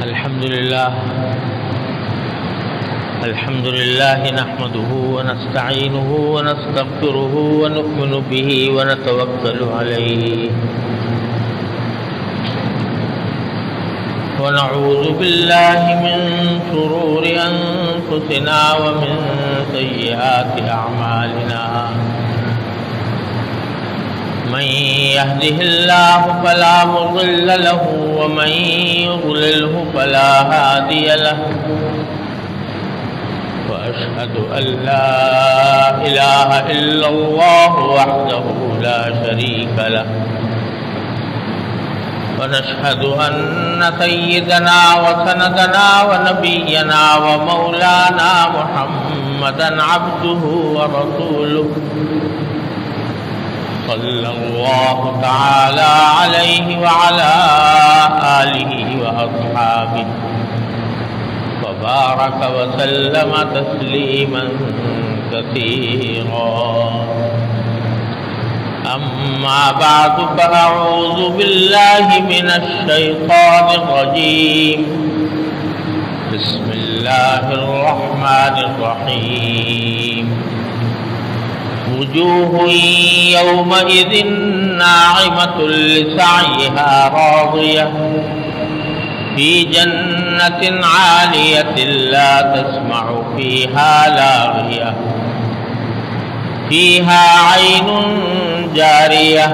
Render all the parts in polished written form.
الحمد لله نحمده ونستعينه ونستغفره ونؤمن به ونتوكل عليه ونعوذ بالله من شرور أنفسنا ومن سيئات أعمالنا من يهده الله فلا مضل له ومن يضلله فلا هادي له وأشهد أن لا إله إلا الله وحده لا شريك له ونشهد أن سيدنا وسندنا ونبينا ومولانا محمدا عبده ورسوله صلى الله تعالى عليه وعلى آله وأصحابه وبارك وسلم تسليما كثيرا أما بعد فأعوذ بالله من الشيطان الرجيم بسم الله الرحمن الرحيم وجوه يومئذ ناعمة لسعيها راضية في جنة عالية لا تسمع فيها لاغية فيها عين جارية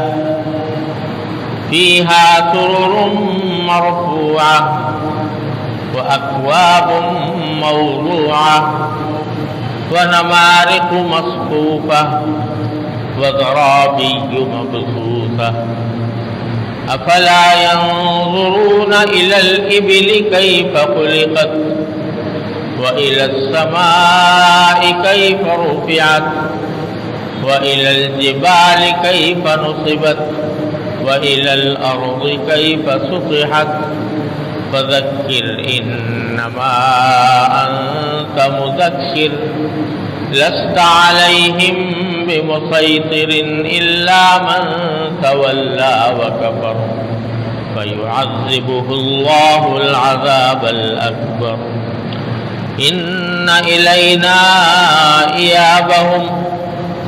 فيها سرر مرفوعة وأكواب موضوعة ونمارق مصفوفة وزرابي مبثوثة أفلا ينظرون إلى الإبل كيف خلقت وإلى السماء كيف رفعت وإلى الجبال كيف نصبت وإلى الأرض كيف سطحت فذكر إنما أنت مذكر لست عليهم بمسيطر إلا من تولى وكفر فيعذبه الله العذاب الأكبر إن إلينا إيابهم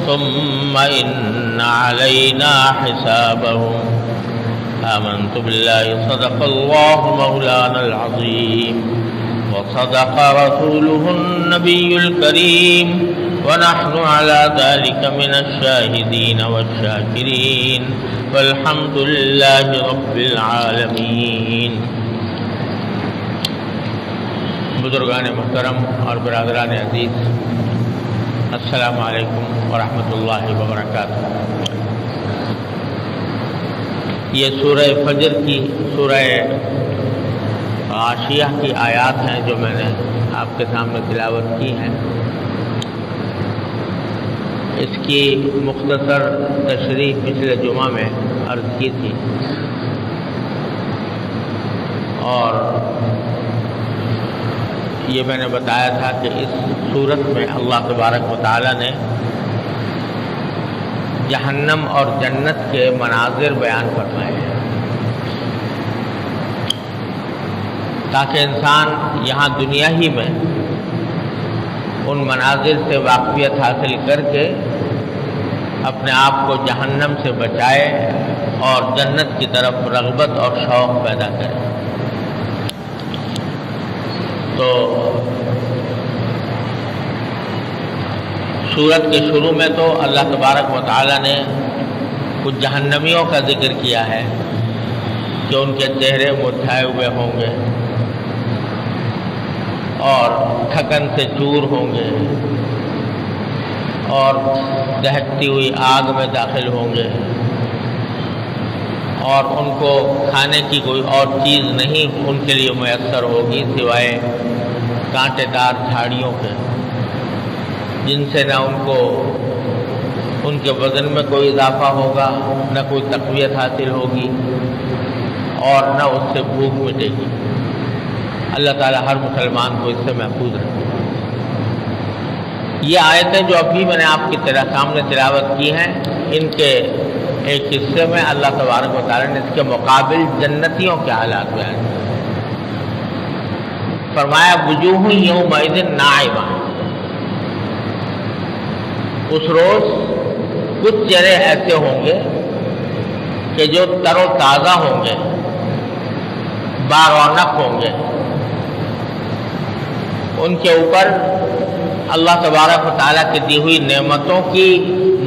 ثم إن علينا حسابهم آمنت بالله صدق الله مولانا العظيم وصدق رسوله النبي الكريم ونحن على ذلك من الشاهدين والشاكرين والحمد لله رب العالمين. بزرگان محترم اور برادران عزیز، السلام علیکم ورحمۃ اللہ وبرکاتہ. یہ سورہ فجر کی سورہ غاشیہ کی آیات ہیں جو میں نے آپ کے سامنے تلاوت کی ہیں. اس کی مختصر تشریح پچھلے جمعہ میں عرض کی تھی اور یہ میں نے بتایا تھا کہ اس صورت میں اللہ تبارک و تعالی نے جہنم اور جنت کے مناظر بیان فرمائے ہیں تاکہ انسان یہاں دنیا ہی میں ان مناظر سے واقفیت حاصل کر کے اپنے آپ کو جہنم سے بچائے اور جنت کی طرف رغبت اور شوق پیدا کرے. تو سورت کے شروع میں تو اللہ تبارک و تعالی نے کچھ جہنمیوں کا ذکر کیا ہے کہ ان کے چہرے مرجھائے ہوئے ہوں گے اور تھکن سے چور ہوں گے اور دہکتی ہوئی آگ میں داخل ہوں گے اور ان کو کھانے کی کوئی اور چیز نہیں ان کے لیے میسر ہوگی سوائے کانٹے دار جھاڑیوں کے، جن سے نہ ان کو ان کے وزن میں کوئی اضافہ ہوگا، نہ کوئی تقویت حاصل ہوگی اور نہ اس سے بھوک مٹے گی. اللہ تعالیٰ ہر مسلمان کو اس سے محفوظ رکھے. یہ آیتیں جو ابھی میں نے آپ کی سامنے تلاوت کی ہیں، ان کے ایک حصے میں اللہ تبارک و تعالیٰ نے اس کے مقابل جنتیوں کے حالات بیان کیے. فرمایا وجوہ یومئذ ناعمہ، اس روز کچھ چہرے ایسے ہوں گے کہ جو تر و تازہ ہوں گے، بارونق ہوں گے، ان کے اوپر اللہ تبارک و تعالیٰ کی دی ہوئی نعمتوں کی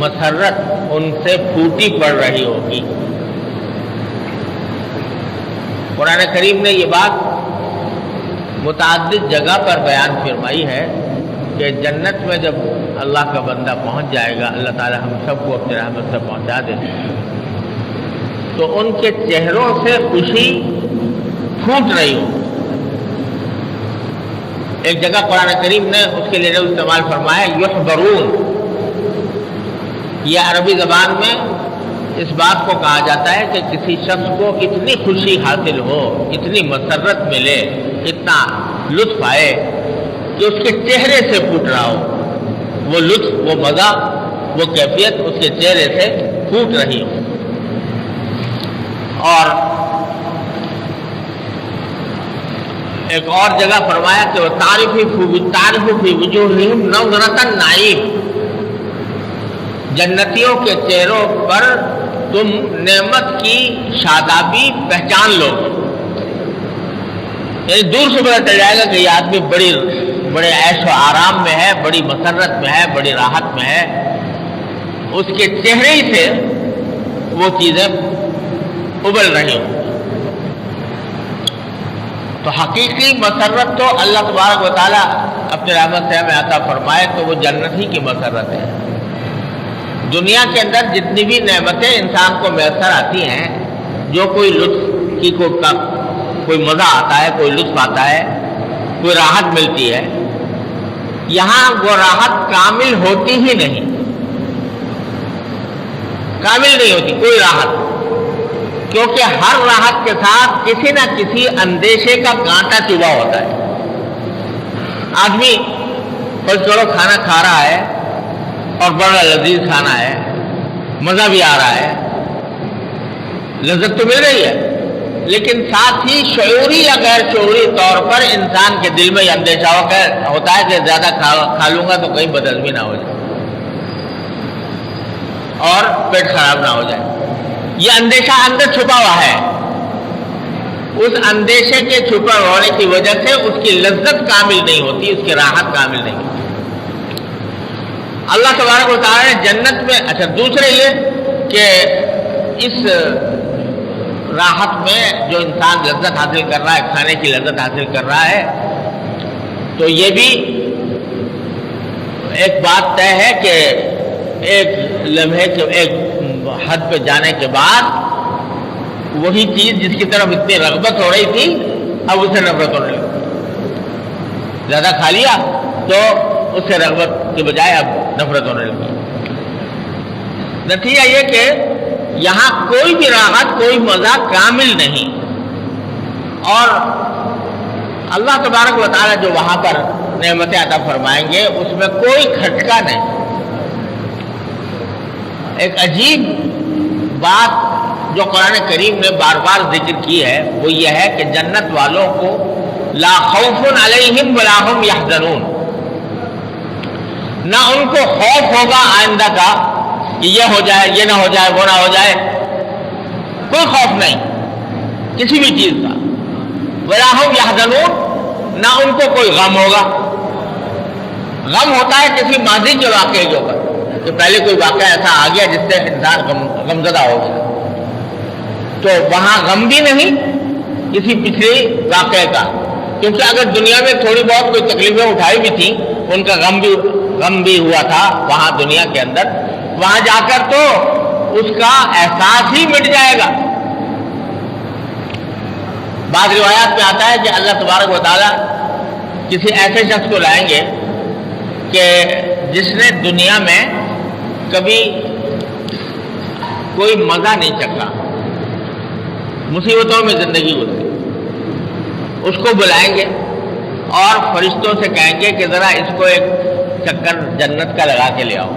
مسرت ان سے پھوٹی پڑ رہی ہوگی۔ قرآن کریم نے یہ بات متعدد جگہ پر بیان فرمائی ہے کہ جنت میں جب اللہ کا بندہ پہنچ جائے گا، اللہ تعالیٰ ہم سب کو اپنی رحمت سے پہنچا دے، تو ان کے چہروں سے خوشی پھوٹ رہی ہو۔ ایک جگہ قرآن کریم نے اس کے لیے استعمال فرمایا یحبرون، یہ عربی زبان میں اس بات کو کہا جاتا ہے کہ کسی شخص کو اتنی خوشی حاصل ہو، اتنی مسرت ملے، اتنا لطف آئے کہ اس کے چہرے سے پھوٹ رہا ہو، وہ لطف، وہ مزہ، وہ کیفیت اس کے چہرے سے پھوٹ رہی ہو۔ اور ایک اور جگہ فرمایا کہ وہ تعریف فی وجوہہم نظرۃ النعیم، جنتیوں کے چہروں پر تم نعمت کی شادابی پہچان لو، یعنی دور سے پتہ چل جائے گا کہ یہ آدمی بڑے عیش و آرام میں ہے، بڑی مسرت میں ہے، بڑی راحت میں ہے، اس کے چہرے ہی سے وہ چیزیں ابل رہی ہوں۔ تو حقیقی مسرت تو اللہ تبارک و تعالیٰ اپنے رحمت سے ہمیں عطا فرمائے تو وہ جنت ہی کی مسرت ہے۔ دنیا کے اندر جتنی بھی نعمتیں انسان کو میسر آتی ہیں، جو کوئی لطف کی کوئی مزہ آتا ہے، کوئی لطف آتا ہے، کوئی راحت ملتی ہے، یہاں وہ راحت کامل ہوتی ہی نہیں، کامل نہیں ہوتی کوئی راحت، کیونکہ ہر راحت کے ساتھ کسی نہ کسی اندیشے کا کانٹا چبھا ہوتا ہے۔ آدمی فرض کرو کھانا کھا رہا ہے اور بڑا لذیذ کھانا ہے، مزہ بھی آ رہا ہے، لذت تو مل رہی ہے، لیکن ساتھ ہی شعوری یا غیر شعوری طور پر انسان کے دل میں یہ اندیشہ ہوتا ہے کہ زیادہ کھا لوں گا تو کہیں بدہضمی نہ ہو جائے اور پیٹ خراب نہ ہو جائے۔ یہ اندیشہ اندر چھپا ہوا ہے، اس اندیشے کے چھپا ہونے کی وجہ سے اس کی لذت کامل نہیں ہوتی، اس کی راحت کامل نہیں ہوتی۔ اللہ تبارک و تعالیٰ نے جنت میں دوسرے یہ کہ اس راحت میں جو انسان لذت حاصل کر رہا ہے، کھانے کی لذت حاصل کر رہا ہے، تو یہ بھی ایک بات طے ہے کہ ایک لمحے کے ایک حد پہ جانے کے بعد وہی چیز جس کی طرف اتنی رغبت ہو رہی تھی اب اسے نفرت ہونے لگی، زیادہ کھا لیا تو اس سے رغبت کے بجائے اب نفرت ہونے لگی۔ نتیجہ یہ کہ یہاں کوئی بھی راحت، کوئی مزہ کامل نہیں، اور اللہ تبارک و تعالیٰ جو وہاں پر نعمتیں عطا فرمائیں گے اس میں کوئی کھٹکا نہیں۔ ایک عجیب بات جو قرآن کریم نے بار بار ذکر کی ہے وہ یہ ہے کہ جنت والوں کو لا خوف علیہم ولا هم یحزنون، نہ ان کو خوف ہوگا آئندہ کا کہ یہ ہو جائے، یہ نہ ہو جائے، وہ نہ ہو جائے، کوئی خوف نہیں کسی بھی چیز کا، ولا هم یحزنون، نہ ان کو کوئی غم ہوگا۔ غم ہوتا ہے کسی ماضی کے واقعے کے اوپر کہ پہلے کوئی واقعہ ایسا آ گیا جس سے انسان غمزدہ ہو گیا، تو وہاں غم بھی نہیں کسی پچھلے واقعے کا، کیونکہ اگر دنیا میں تھوڑی بہت کوئی تکلیفیں اٹھائی بھی تھیں ان کا غم بھی ہوا تھا وہاں دنیا کے اندر، وہاں جا کر تو اس کا احساس ہی مٹ جائے گا۔ بعض روایات میں آتا ہے کہ اللہ تبارک و تعالیٰ کسی ایسے شخص کو لائیں گے کہ جس نے دنیا میں کبھی کوئی مزہ نہیں چکھا، مصیبتوں میں زندگی گزری، اس کو بلائیں گے اور فرشتوں سے کہیں گے کہ ذرا اس کو ایک چکر جنت کا لگا کے لے آؤ۔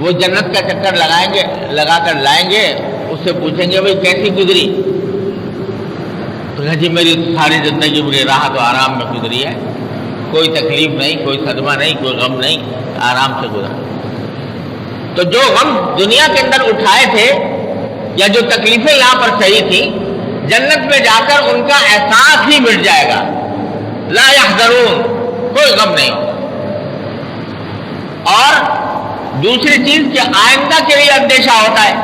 وہ جنت کا چکر لگا کر لائیں گے، اس سے پوچھیں گے بھائی کیسی گزری، تو کہا جی میری ساری زندگی میری راحت و آرام میں گزری ہے، کوئی تکلیف نہیں، کوئی صدمہ نہیں، کوئی غم نہیں، آرام سے گزرا۔ تو جو غم دنیا کے اندر اٹھائے تھے یا جو تکلیفیں یہاں پر صحیح تھیں، جنت میں جا کر ان کا احساس ہی مٹ جائے گا، لا یحزنون، کوئی غم نہیں ہوگا۔ اور دوسری چیز کہ آئندہ کے لیے اندیشہ ہوتا ہے۔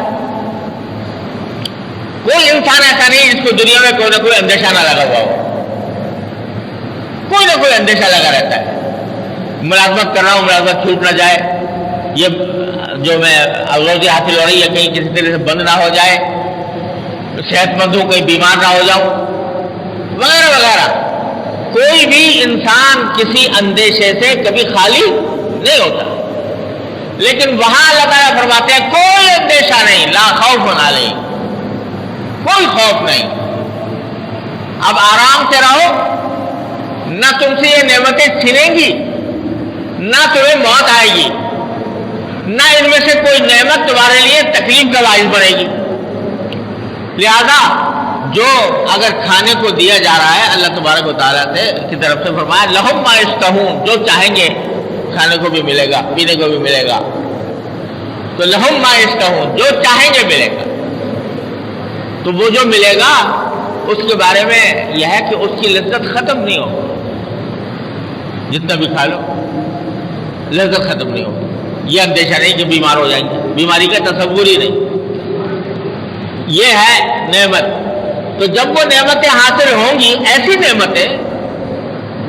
کوئی انسان ایسا نہیں جس کو دنیا میں کوئی نہ کوئی اندیشہ نہ لگا ہوا ہو، کوئی نہ کوئی اندیشہ لگا رہتا ہے۔ ملازمت کر رہا ہوں، ملازمت چھوٹ نہ جائے، یہ جو میں روزی حاصل ہو رہی ہے کہیں کسی طرح سے بند نہ ہو جائے، صحت مند ہوں کہیں بیمار نہ ہو جاؤں، وغیرہ وغیرہ۔ کوئی بھی انسان کسی اندیشے سے کبھی خالی نہیں ہوتا، لیکن وہاں اللہ تعالیٰ فرماتے ہیں کوئی اندیشہ نہیں، لا خوف علیہم، کوئی خوف نہیں۔ اب آرام سے رہو، نہ تم سے یہ نعمتیں چھینیں گی، نہ تمہیں موت آئے گی، نہ ان میں سے کوئی نعمت تمہارے لیے تکلیف کا باعث بنے گی۔ لہذا جو اگر کھانے کو دیا جا رہا ہے اللہ تبارک و تعالیٰ کی طرف سے فرمایا لہم ما یشتہون، جو چاہیں گے کھانے کو بھی ملے گا، پینے کو بھی ملے گا۔ تو لہم ما یشتہون، جو چاہیں گے ملے گا۔ تو وہ جو ملے گا اس کے بارے میں یہ ہے کہ اس کی لذت ختم نہیں ہو، جتنا بھی کھا لو لذت ختم نہیں ہو۔ یہ اندیشہ نہیں کہ بیمار ہو جائیں گے، بیماری کا تصور ہی نہیں، یہ ہے نعمت۔ تو جب وہ نعمتیں حاصل ہوں گی، ایسی نعمتیں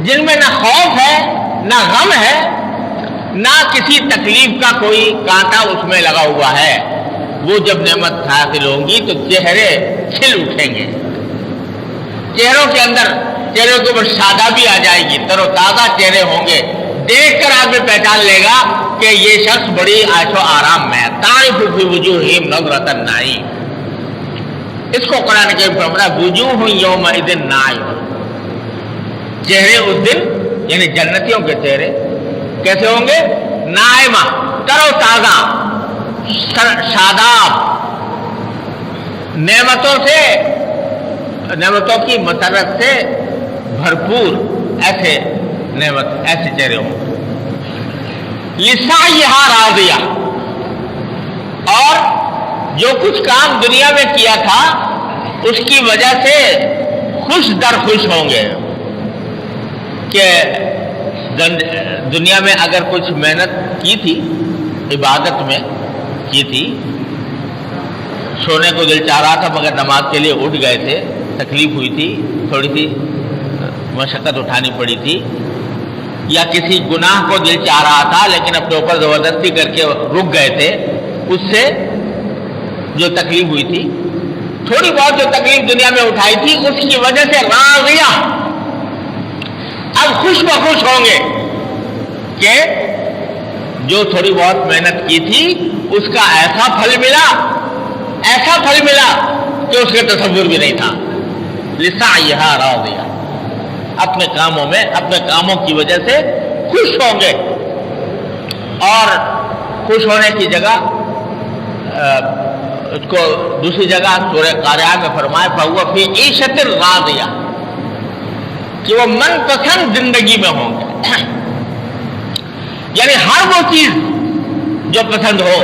جن میں نہ خوف ہے، نہ غم ہے، نہ کسی تکلیف کا کوئی کانٹا اس میں لگا ہوا ہے، وہ جب نعمت حاصل ہوں گی تو چہرے کھل اٹھیں گے، چہروں کے اندر، چہروں کے اوپر شادابی آ جائے گی، تر و تازہ چہرے ہوں گے، دیکھ کر آدمی پہچان لے گا کہ یہ شخص بڑی عیش و آرام میں ہے۔ تعرف فی وجوہہم نضرۃ النعیم، اس کو قرآن کے فرمایا وجوہ یومئذ ناعمہ، چہرے اس دن یعنی جنتیوں کے چہرے کیسے ہوں گے؟ ناعمہ، تر و تازہ، شاداب، نعمتوں سے، نعمتوں کی مسرت سے بھرپور، ایسے نعمت، ایسے چہرے ہوں۔ لسعیہا راضیہ، اور جو کچھ کام دنیا میں کیا تھا اس کی وجہ سے خوش در خوش ہوں گے کہ دنیا میں اگر کچھ محنت کی تھی، عبادت میں کی تھی، سونے کو دل چاہ رہا تھا مگر نماز کے لیے اٹھ گئے تھے، تکلیف ہوئی تھی، تھوڑی سی مشقت اٹھانی پڑی تھی، یا کسی گناہ کو دل چاہ رہا تھا لیکن اپنے اوپر زبردستی کر کے رک گئے تھے، اس سے جو تکلیف ہوئی تھی، تھوڑی بہت جو تکلیف دنیا میں اٹھائی تھی اس کی وجہ سے راضیہ، اب خوش بخوش ہوں گے کہ جو تھوڑی بہت محنت کی تھی اس کا ایسا پھل ملا، ایسا پھل ملا کہ اس کا تصور بھی نہیں تھا۔ لسعیہا راضیہ، اپنے کاموں میں، اپنے کاموں کی وجہ سے خوش ہوں گے۔ اور خوش ہونے کی جگہ اس کو دوسری جگہ سورہ قاریہ میں فرمایا فَهُوَ فِي عِیشَةٍ رَاضِیَةٍ، کہ وہ من پسند زندگی میں ہوں گے، یعنی ہر وہ چیز جو پسند ہو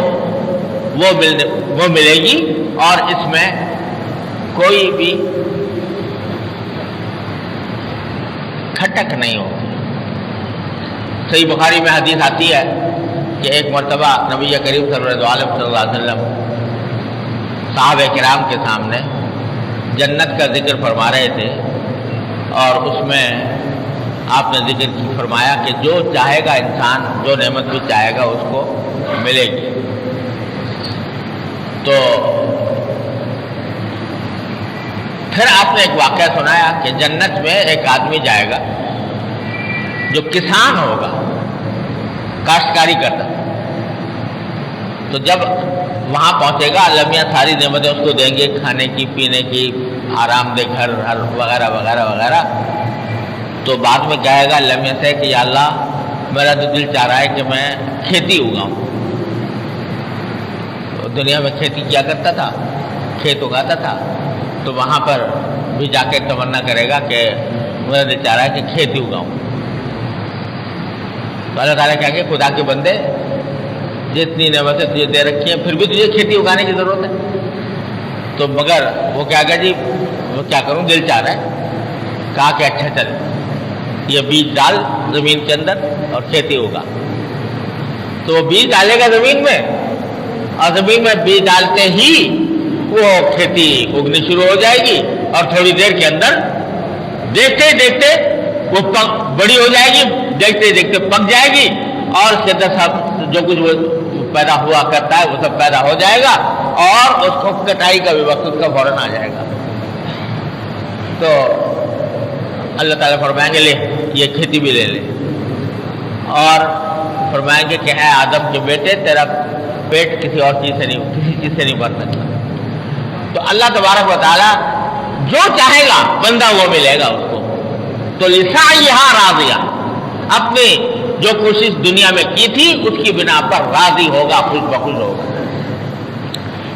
وہ ملے گی، اور اس میں کوئی بھی کھٹک نہیں ہوگی۔ صحیح بخاری میں حدیث آتی ہے کہ ایک مرتبہ نبی کریم صلی اللہ علیہ وسلم صحابہ کرام کے سامنے جنت کا ذکر فرما رہے تھے، اور اس میں آپ نے ذکر فرمایا کہ جو چاہے گا انسان، جو نعمت بھی چاہے گا اس کو ملے گی۔ تو پھر آپ نے ایک واقعہ سنایا کہ جنت میں ایک آدمی جائے گا جو کسان ہوگا، کاشتکاری کرتا، تو جب وہاں پہنچے گا اللہ میاں ساری نعمتیں اس کو دیں گے، کھانے کی، پینے کی، آرام دہ گھر وغیرہ وغیرہ وغیرہ، تو بعد میں کہے گا اللہ میاں سے کہ یا اللہ میرا تو دل چاہ رہا ہے کہ میں کھیتی اگاؤں۔ دنیا میں کھیتی کیا کرتا تھا، کھیت اگاتا تھا، تو وہاں پر ابھی جا کے تمنا کرے گا کہ میرا دل چاہ رہا ہے کہ کھیتی اگاؤں. تو اللہ تعالیٰ کہیں گے خدا کے بندے جتنی نعمتیں تجھے دے رکھی ہیں پھر بھی تجھے کھیتی اگانے کی ضرورت ہے. تو مگر وہ کیا کہ جی وہ کیا کروں دل چاہ رہا ہے. کہا کہ اچھا چل یہ بیج ڈال زمین کے اندر اور کھیتی ہوگا. تو وہ بیج ڈالے گا زمین میں اور زمین میں بیج ڈالتے ہی وہ کھیتی اگنی شروع ہو جائے گی اور تھوڑی دیر کے اندر دیکھتے دیکھتے وہ بڑی ہو جائے گی, دیکھتے دیکھتے پک جائے گی اور اس کے اندر سب جو کچھ وہ پیدا ہوا کرتا ہے وہ سب پیدا ہو جائے گا اور اس کو کٹائی کا بھی وقت اس کا فوراً آ جائے گا. تو اللہ تعالیٰ فرمائیں گے لے یہ کھیتی بھی لے لے اور فرمائیں گے کہ اے آدم کے بیٹے تیرا پیٹ کسی اور چیز سے نہیں بھر سکتا. تو اللہ تبارک و تعالیٰ جو چاہے گا بندہ وہ ملے گا اس کو. تو لسعیھا راضیہ اپنی جو کوشش دنیا میں کی تھی اس کی بنا پر راضی ہوگا, خوش بخوش ہوگا.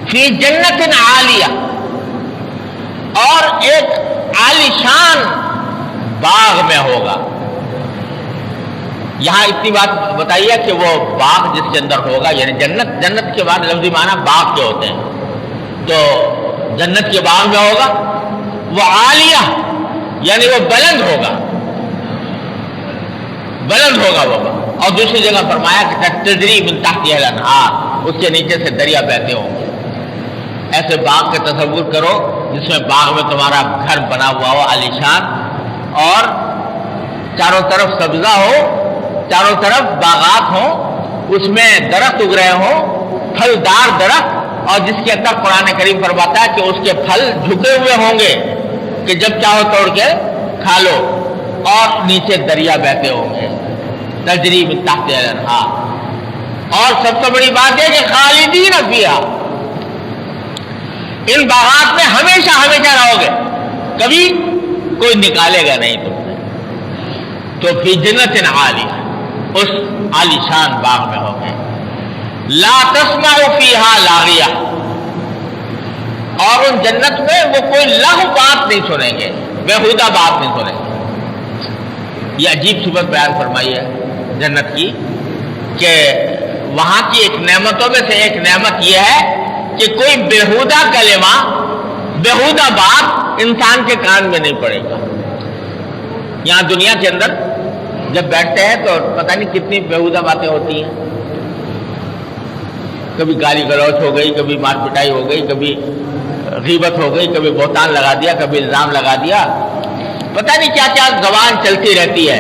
فی جنت عالیہ اور ایک عالیشان باغ میں ہوگا. یہاں اتنی بات بتائیے کہ وہ باغ جس کے اندر ہوگا یعنی جنت کے بعد لفظی معنی باغ کے ہوتے ہیں. تو جنت کے باغ میں ہوگا وہ عالیہ یعنی وہ بلند ہوگا وہ باغ. اور دوسری جگہ فرمایا کہ تجری من تحتہا الانہار اس کے نیچے سے دریا بہتے ہوں گے. ایسے باغ کا تصور کرو جس میں باغ میں تمہارا گھر بنا ہوا ہو عالیشان اور چاروں طرف سبزہ ہو, چاروں طرف باغات ہوں, اس میں درخت اگ رہے ہوں پھلدار درخت اور جس کے اندر قرآن کریم فرماتا ہے کہ اس کے پھل جھکے ہوئے ہوں گے کہ جب چاہو توڑ کے کھا لو اور نیچے دریا بہتے ہوں گے تجری من تحتہا الانہار. اور سب سے بڑی بات ہے کہ خالدین فیہا ان باغات میں ہمیشہ رہو گے, کبھی کوئی نکالے گا نہیں تم سے. تو فی جنت عالیہ اس عالیشان باغ میں ہوں گے. لا تسمع فیہا لاغیہ اور ان جنت میں وہ کوئی لغو بات نہیں سنیں گے, بیہودہ بات نہیں سنیں گے. یہ عجیب صفت بیان فرمائی ہے جنت کی کہ وہاں کی ایک نعمتوں میں سے ایک نعمت یہ ہے کہ کوئی بیہودہ کلمہ بیہودہ بات انسان کے کان میں نہیں پڑے گا. یہاں دنیا کے اندر جب بیٹھتے ہیں تو پتہ نہیں کتنی بیہودہ باتیں ہوتی ہیں. کبھی گالی گلوچ ہو گئی, کبھی مار پٹائی ہو گئی, کبھی غیبت ہو گئی, کبھی بہتان لگا دیا, کبھی الزام لگا دیا, پتہ نہیں کیا کیا زبان چلتی رہتی ہے.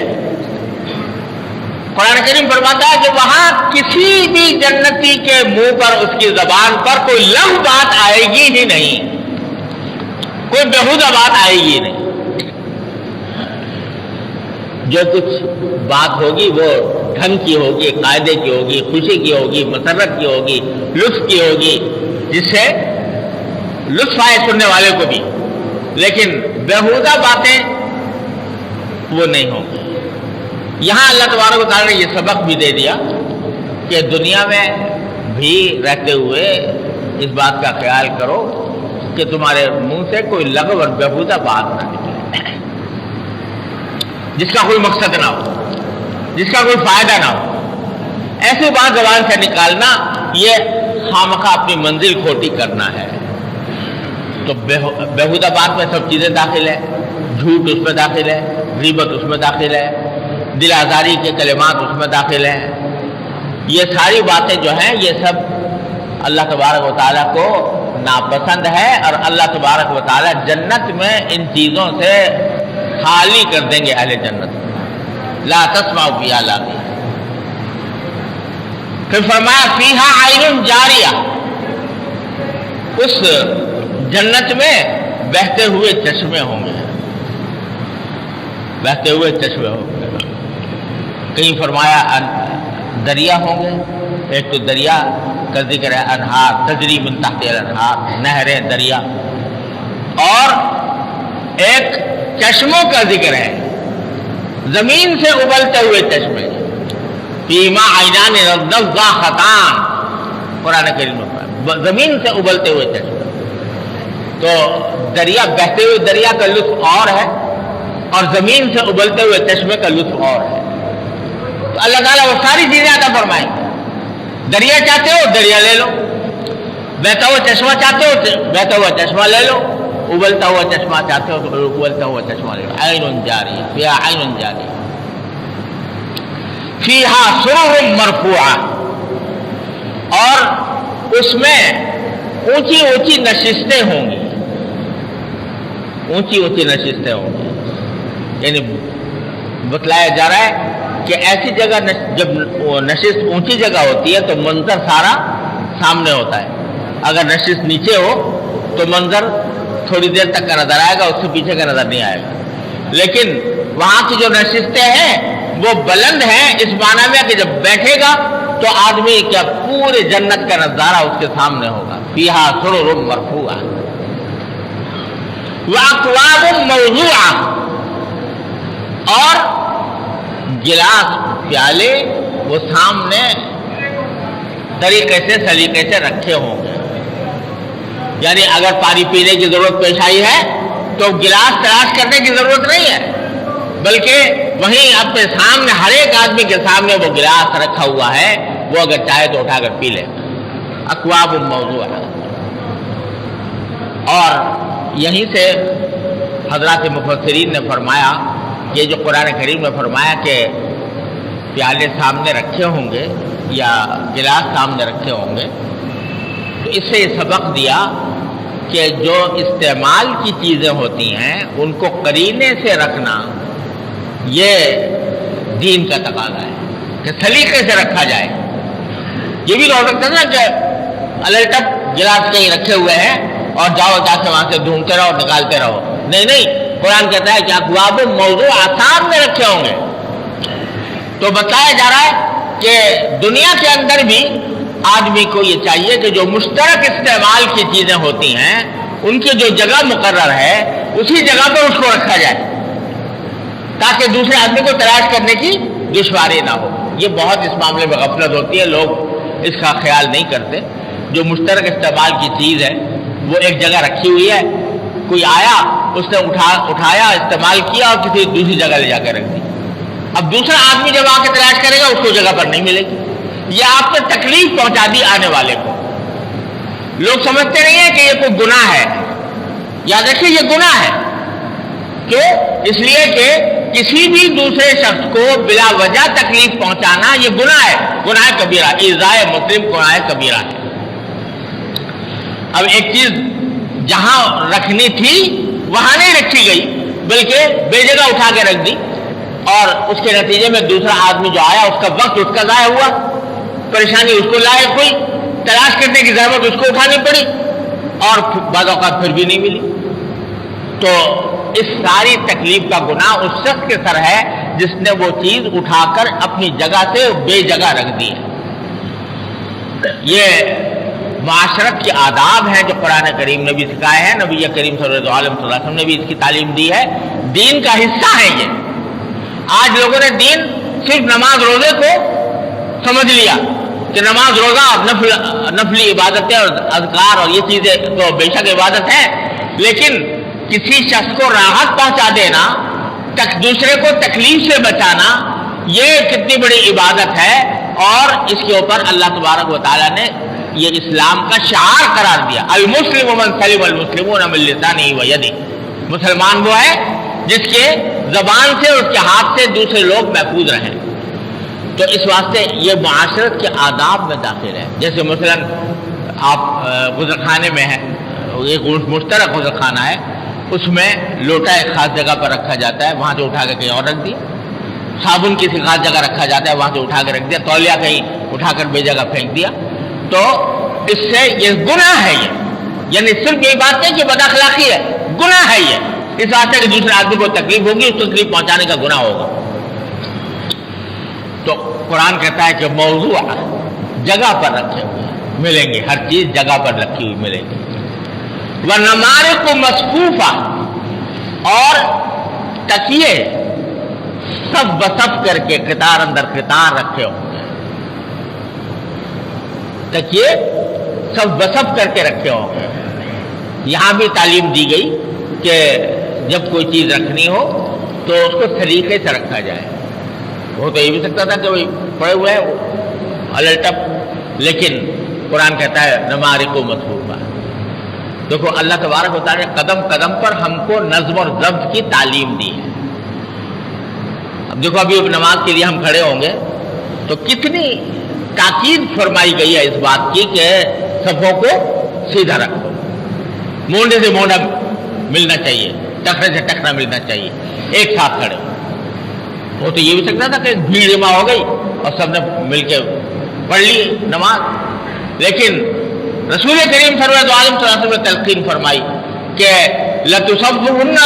قرآن کریم فرماتا ہے کہ وہاں کسی بھی جنتی کے منہ پر اس کی زبان پر کوئی لغو بات آئے گی ہی نہیں, کوئی بیہودہ بات آئے گی نہیں. جو کچھ بات ہوگی وہ ڈھنگ کی ہوگی, قاعدے کی ہوگی, خوشی کی ہوگی, مسرت کی ہوگی, لطف کی ہوگی, جس سے لطف آئے سننے والے کو بھی. لیکن بیہودہ باتیں وہ نہیں ہوں گی. یہاں اللہ تبارک و تعالیٰ نے یہ سبق بھی دے دیا کہ دنیا میں بھی رہتے ہوئے اس بات کا خیال کرو کہ تمہارے منہ سے کوئی لغو اور بیہودہ بات نہ نکلے, جس کا کوئی مقصد نہ ہو, جس کا کوئی فائدہ نہ ہو. ایسی بات زبان سے نکالنا یہ خامخواہ اپنی منزل کھوٹی کرنا ہے. تو بیہودہ بات میں سب چیزیں داخل ہے, جھوٹ اس میں داخل ہے, غیبت اس میں داخل ہے, دل آزاری کے کلمات اس میں داخل ہیں. یہ ساری باتیں جو ہیں یہ سب اللہ تبارک و تعالیٰ کو ناپسند ہے اور اللہ تبارک و تعالیٰ جنت میں ان چیزوں سے خالی کر دیں گے اہل جنت. لا تسمع فیہا لاغیہ. پھر فرمایا فیہا عین جاریہ, اس جنت میں بہتے ہوئے چشمے ہوں گے, بہتے ہوئے چشمے ہوں گے. کہیں فرمایا دریا ہوں گے, ایک تو دریا کا ذکر ہے انہار, تجری من تحتہا الانہار, نہریں دریا, اور ایک چشموں کا ذکر ہے, زمین سے ابلتے ہوئے چشمے. فیہما عینان نضاختان, قرآن کریم میں زمین سے ابلتے ہوئے چشمے. تو دریا، بہتے ہوئے دریا کا لطف اور ہے اور زمین سے ابلتے ہوئے چشمے کا لطف اور ہے. تو اللہ تعالیٰ وہ ساری چیزیں عطا فرمائیں گے. دریا چاہتے ہو دریا لے لو، بہتا ہوا چشمہ چاہتے ہو بہتا ہوا چشمہ لے لو، ابلتا ہوا چشمہ چاہتے ہو تو ابلتا ہوا چشمہ لے لو. عین جاری فیہا عین جاری فیہا سرر مرفوعہ، اور اس میں اونچی اونچی نشستیں ہوں گی، اونچی اونچی نشستیں ہوں گی. یعنی بتلایا جا رہا ہے کہ ایسی جگہ جب نشست اونچی جگہ ہوتی ہے تو منظر سارا سامنے ہوتا ہے. اگر نشست نیچے ہو تو منظر تھوڑی دیر تک کا نظر آئے گا، اس سے پیچھے کا نظر نہیں آئے گا. لیکن وہاں کی جو نشستیں ہیں وہ بلند ہیں اس معنی میں کہ جب بیٹھے گا تو آدمی کیا پورے جنت کا نظارہ اس کے سامنے ہوگا. فیہا سرر مرفوعہ واکواب موضوعہ، اور گلاس پیالے وہ سامنے طریقے سے سلیقے سے رکھے ہوں گے. یعنی اگر پانی پینے کی ضرورت پیش آئی ہے تو گلاس تلاش کرنے کی ضرورت نہیں ہے، بلکہ وہیں اپنے سامنے ہر ایک آدمی کے سامنے وہ گلاس رکھا ہوا ہے، وہ اگر چاہے تو اٹھا کر پی لے. اکواب موضوعہ. اور یہیں سے حضرات مفسرین نے فرمایا، یہ جو قرآن کریم میں فرمایا کہ پیالے سامنے رکھے ہوں گے یا گلاس سامنے رکھے ہوں گے، تو اس سے یہ سبق دیا کہ جو استعمال کی چیزیں ہوتی ہیں ان کو قرینے سے رکھنا یہ دین کا تقاضا ہے کہ سلیقے سے رکھا جائے. یہ بھی ہو سکتا ہے نا کہ الٹپ گلاس کہیں رکھے ہوئے ہیں اور جاؤ جا کے وہاں سے ڈھونڈتے رہو نکالتے رہو. نہیں، قرآن کہتا ہے کہ اکواب موضوع آسان میں رکھے ہوں گے. تو بتایا جا رہا ہے کہ دنیا کے اندر بھی آدمی کو یہ چاہیے کہ جو مشترک استعمال کی چیزیں ہوتی ہیں ان کی جو جگہ مقرر ہے اسی جگہ پر اس کو رکھا جائے تاکہ دوسرے آدمی کو تلاش کرنے کی دشواری نہ ہو. یہ بہت اس معاملے میں غفلت ہوتی ہے، لوگ اس کا خیال نہیں کرتے. جو مشترک استعمال کی چیز ہے وہ ایک جگہ رکھی ہوئی ہے، کوئی آیا اس نے اٹھایا استعمال کیا اور کسی دوسری جگہ لے جا کے رکھ دی. اب دوسرا آدمی جب آ کے تلاش کرے گا اس کو جگہ پر نہیں ملے گی. یہ آپ نے تکلیف پہنچا دی آنے والے کو. لوگ سمجھتے نہیں ہیں کہ یہ کوئی گناہ ہے. یاد رکھیے یہ گناہ ہے. کیوں؟ اس لیے کہ کسی بھی دوسرے شخص کو بلا وجہ تکلیف پہنچانا یہ گناہ ہے، گناہ کبیرہ. ایذائے مسلم گناہ کبیرہ ہے. اب ایک چیز جہاں رکھنی تھی وہاں نہیں رکھی گئی بلکہ بے جگہ اٹھا کے رکھ دی، اور اس کے نتیجے میں دوسرا آدمی جو آیا اس کا وقت اس کا ضائع ہوا، پریشانی اس کو لاحق ہوئی، تلاش کرنے کی ضرورت اس کو اٹھانی پڑی اور بعض اوقات پھر بھی نہیں ملی. تو اس ساری تکلیف کا گناہ اس شخص کے سر ہے جس نے وہ چیز اٹھا کر اپنی جگہ سے بے جگہ رکھ دی ہے. یہ معاشرت کے آداب ہیں جو قرآن کریم نے بھی سکھائے ہیں، نبی کریم صلی اللہ علیہ وسلم نے بھی اس کی تعلیم دی ہے. دین کا حصہ ہے یہ. آج لوگوں نے دین صرف نماز روزے کو سمجھ لیا کہ نماز روزہ نفلی عبادتیں اور اذکار اور یہ چیزیں تو بے شک عبادت ہے، لیکن کسی شخص کو راحت پہنچا دینا، دوسرے کو تکلیف سے بچانا، یہ کتنی بڑی عبادت ہے. اور اس کے اوپر اللہ تبارک و تعالیٰ نے یہ اسلام کا شعار قرار دیا. المسلم من سلم المسلمون من لسانہ و یدہ. مسلمان وہ ہے جس کے زبان سے اور اس کے ہاتھ سے دوسرے لوگ محفوظ رہیں. تو اس واسطے یہ معاشرت کے آداب میں داخل ہے. جیسے مثلا آپ غسل میں ہے، ایک مشترک غسل خانہ ہے، اس میں لوٹا ایک خاص جگہ پر رکھا جاتا ہے، وہاں سے اٹھا کے کہیں اور رکھ دیا. صابن کسی خاص جگہ رکھا جاتا ہے، وہاں سے اٹھا کے رکھ دیا. تولیہ کہیں اٹھا کر بے جگہ پھینک دیا. تو اس سے یہ گناہ ہے. یہ یعنی صرف یہی بات نہیں کہ بد اخلاقی ہے، گناہ ہے یہ. اس واسطے کہ دوسرے آدمی کو تکلیف ہوگی، اس تکلیف پہنچانے کا گناہ ہوگا. تو قرآن کہتا ہے کہ موضوع جگہ پر رکھے ہوئے ملیں گے، ہر چیز جگہ پر رکھی ہوئی ملے گی. وَنَمَارِقُ مَصْفُوفَةٌ، اور تکیے سب بسب کر کے قطار اندر قطار رکھے ہوں گے. تکیے سب بسب کر کے رکھے ہوں گے. یہاں بھی تعلیم دی گئی کہ جب کوئی چیز رکھنی ہو تو اس کو سلیقے سے رکھا جائے. وہ تو یہ بھی سکتا تھا کہ وہی پڑے ہوئے ہے الٹپ، لیکن قرآن کہتا ہے نمارق و مطلوبہ. دیکھو اللہ تبارک و تعالیٰ نے قدم قدم پر ہم کو نظم اور ضبط کی تعلیم دی ہے. اب دیکھو ابھی نماز کے لیے ہم کھڑے ہوں گے تو کتنی تاکید فرمائی گئی ہے اس بات کی کہ صفوں کو سیدھا رکھو، مونڈے سے مونڈا ملنا چاہیے، ٹکرے سے ٹکرا ملنا چاہیے، ایک ساتھ کھڑے. وہ تو یہ بھی سکتا تھا کہ بھیڑ جمع ہو گئی اور سب نے مل کے پڑھ لی نماز، لیکن رسول کریم صلی اللہ علیہ وسلم نے تلقین فرمائی کہ لَتُصَبُّهُنَّ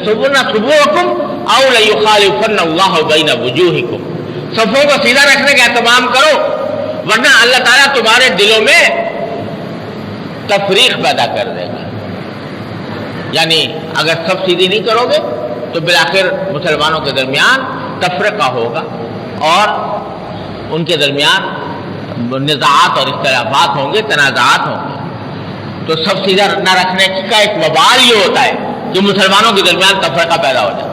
صُبُورَكُمْ أَوْ لَيُخَالِفَنَّ اللَّهُ بَيْنَ وُجُوهِكُمْ. صفوں کو سیدھا رکھنے کا اہتمام کرو ورنہ اللہ تعالیٰ تمہارے دلوں میں تفریق پیدا کر دے گا. یعنی اگر سب سیدھی نہیں کرو گے تو بالآخر مسلمانوں کے درمیان تفرقہ ہوگا اور ان کے درمیان نزاعات اور اختلافات ہوں گے، تنازعات ہوں گے. تو سب سیدھا نہ رکھنے کا ایک وبال یہ ہوتا ہے کہ مسلمانوں کے درمیان تفرقہ پیدا ہو جائے.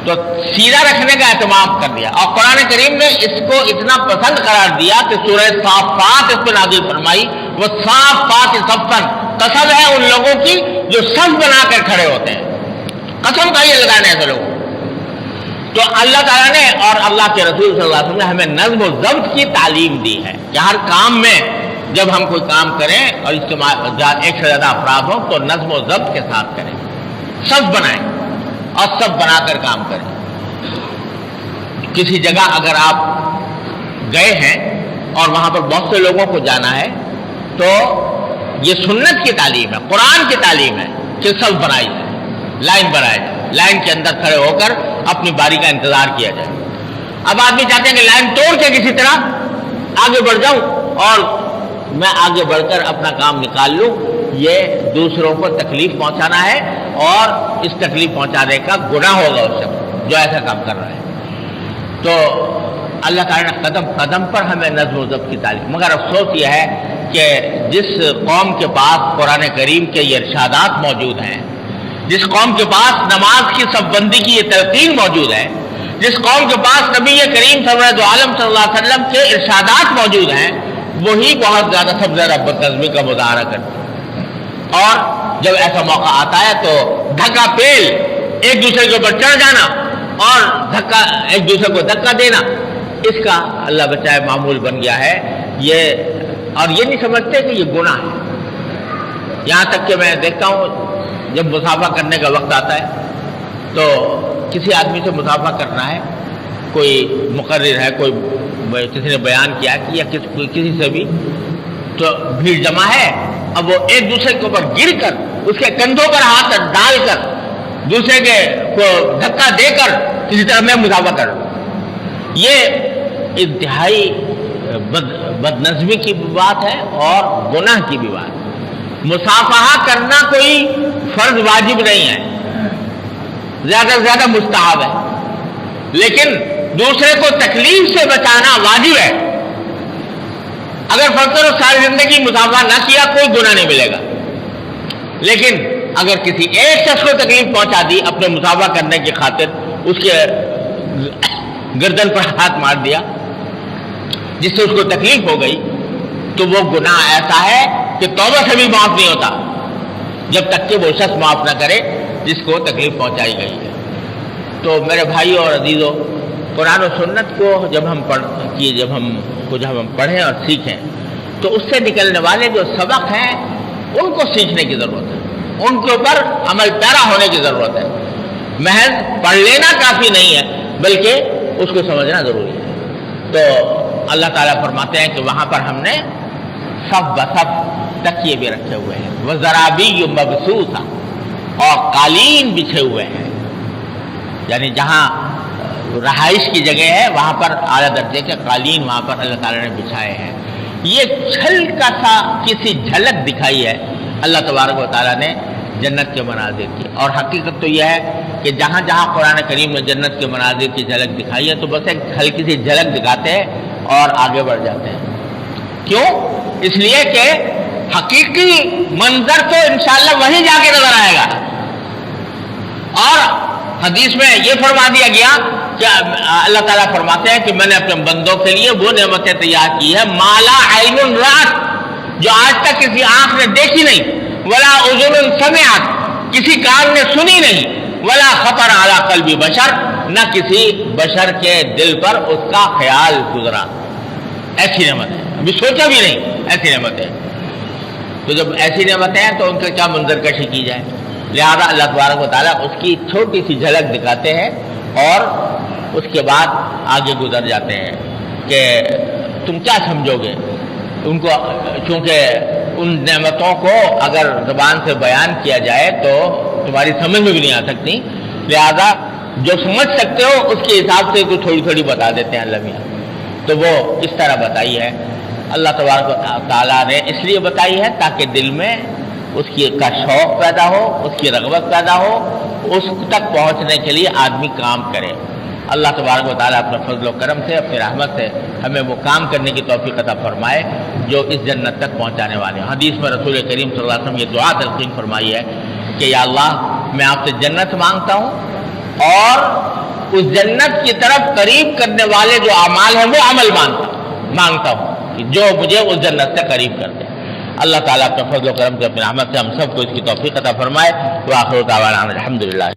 تو سیدھا رکھنے کا اہتمام کر دیا اور قرآن کریم نے اس کو اتنا پسند قرار دیا کہ سورہ صافات اس پہ نازل فرمائی. وہ صافات صفن، قسم ہے ان لوگوں کی جو صف بنا کر کھڑے ہوتے ہیں. قسم کا یہ لگانے ایسے لوگوں. تو اللہ تعالیٰ نے اور اللہ کے رسول صلی اللہ علیہ وسلم نے ہمیں نظم و ضبط کی تعلیم دی ہے کہ ہر کام میں جب ہم کوئی کام کریں اور اجتماع ایک سے زیادہ افراد ہوں تو نظم و ضبط کے ساتھ کریں، صف بنائیں اور سب بنا کر کام کریں. کسی جگہ اگر آپ گئے ہیں اور وہاں پر بہت سے لوگوں کو جانا ہے تو یہ سنت کی تعلیم ہے، قرآن کی تعلیم ہے کہ صف بنائی جائے، لائن بنائی جائے، لائن کے اندر کھڑے ہو کر اپنی باری کا انتظار کیا جائے. اب آدمی چاہتے ہیں کہ لائن توڑ کے کسی طرح آگے بڑھ جاؤں اور میں آگے بڑھ کر اپنا کام نکال لوں. یہ دوسروں کو تکلیف پہنچانا ہے اور اس تکلیف پہنچانے کا گناہ ہوگا اس سے جو ایسا کام کر رہا ہے. تو اللہ تعالیٰ نے قدم قدم پر ہمیں نظم و ضبط کی تعلیم. مگر افسوس یہ ہے کہ جس قوم کے پاس قرآن کریم کے یہ ارشادات موجود ہیں، جس قوم کے پاس نماز کی صف بندی کی یہ تلقین موجود ہے، جس قوم کے پاس نبی کریم صلی اللہ علیہ وسلم کے ارشادات موجود ہیں، وہی بہت زیادہ سب زیادہ بدنظمی کا مظاہرہ کرتے ہیں. اور جب ایسا موقع آتا ہے تو دھکا پیل، ایک دوسرے کے اوپر چڑھ جانا اور ایک دوسرے کو دھکا دینا، اس کا اللہ بچائے معمول بن گیا ہے. اور یہ نہیں سمجھتے کہ یہ گناہ ہے. یہاں تک کہ میں دیکھتا ہوں جب مسافہ کرنے کا وقت آتا ہے تو کسی آدمی سے مسافہ کرنا ہے، کوئی مقرر ہے، کوئی کسی نے بیان کیا کہ یا کسی سے بھی، تو بھیڑ جمع ہے. اب وہ ایک دوسرے کے اوپر گر کر اس کے کندھوں پر ہاتھ ڈال کر دوسرے کے کو دھکا دے کر کسی طرح میں مسافہ کر رہا ہوں. یہ انتہائی بد نظمی کی بھی بات ہے اور گناہ کی بھی بات ہے. مصافحہ کرنا کوئی فرض واجب نہیں ہے، زیادہ سے زیادہ مستحب ہے، لیکن دوسرے کو تکلیف سے بچانا واجب ہے. اگر فرض کرو ساری زندگی مصافحہ نہ کیا کوئی گناہ نہیں ملے گا، لیکن اگر کسی ایک شخص کو تکلیف پہنچا دی اپنے مصافحہ کرنے کی خاطر، اس کے گردن پر ہاتھ مار دیا جس سے اس کو تکلیف ہو گئی، تو وہ گناہ ایسا ہے کہ توبہ سے بھی معاف نہیں ہوتا جب تک کہ وہ شخص معاف نہ کرے جس کو تکلیف پہنچائی گئی ہے. تو میرے بھائی اور عزیزوں، قرآن و سنت کو جب ہم پڑھیں اور سیکھیں تو اس سے نکلنے والے جو سبق ہیں ان کو سیکھنے کی ضرورت ہے، ان کے اوپر عمل پیرا ہونے کی ضرورت ہے. محض پڑھ لینا کافی نہیں ہے بلکہ اس کو سمجھنا ضروری ہے. تو اللہ تعالیٰ فرماتے ہیں کہ وہاں پر ہم نے صف بصف تکیے بھی رکھے ہوئے ہیں، وزرابی مبثوثہ، اور قالین بچھے ہوئے ہیں. یعنی جہاں رہائش کی جگہ ہے وہاں پر اعلیٰ درجے کے قالین وہاں پر اللہ تعالیٰ نے بچھائے ہیں. یہ ہلکا سا کسی جھلک دکھائی ہے اللہ تبارک و تعالیٰ نے جنت کے مناظر کی. اور حقیقت تو یہ ہے کہ جہاں جہاں قرآن کریم نے جنت کے مناظر کی جھلک دکھائی ہے تو بس ایک ہلکی سی جھلک دکھاتے ہیں اور آگے بڑھ جاتے ہیں. کیوں؟ اس لیے کہ حقیقی منظر تو انشاءاللہ وہیں جا کے نظر آئے گا. اور حدیث میں یہ فرما دیا گیا کہ اللہ تعالیٰ فرماتے ہیں کہ میں نے اپنے بندوں کے لیے وہ نعمتیں تیار کی ہے مالا عین رات، جو آج تک کسی آنکھ نے دیکھی نہیں، ولا اذن سمعت، کسی کان نے سنی نہیں، ولا خطر علی قلب بشر، نہ کسی بشر کے دل پر اس کا خیال گزرا. ایسی نعمت ہے، ابھی سوچا بھی نہیں، ایسی نعمت ہے. تو جب ایسی نعمتیں ہیں تو ان کے کیا منظر کشی کی جائے. لہذا اللہ تبارک و تعالیٰ اس کی چھوٹی سی جھلک دکھاتے ہیں اور اس کے بعد آگے گزر جاتے ہیں کہ تم کیا سمجھو گے ان کو، چونکہ ان نعمتوں کو اگر زبان سے بیان کیا جائے تو تمہاری سمجھ میں بھی نہیں آ سکتی. لہذا جو سمجھ سکتے ہو اس کے حساب سے تو تھوڑی تھوڑی بتا دیتے ہیں اللہ میاں. تو وہ اس طرح بتائی ہے اللہ تبارک و تعالیٰ نے، اس لیے بتائی ہے تاکہ دل میں اس کی کا شوق پیدا ہو، اس کی رغبت پیدا ہو، اس تک پہنچنے کے لیے آدمی کام کرے. اللہ تبارک و تعالیٰ اپنے فضل و کرم سے، اپنی رحمت سے ہمیں وہ کام کرنے کی توفیق عطا فرمائے جو اس جنت تک پہنچانے والے ہیں. حدیث میں رسول کریم صلی اللہ علیہ وسلم یہ دعا تلقین فرمائی ہے کہ یا اللہ میں آپ سے جنت مانگتا ہوں اور اس جنت کی طرف قریب کرنے والے جو اعمال ہیں وہ عمل مانگتا ہوں کہ جو مجھے اس جنت سے قریب کر دے. اللہ تعالیٰ اپنے فضل و کرم سے، اپنی رحمت سے ہم سب کو اس کی توفیق عطا فرمائے. وآخر دعوانا الحمدللہ.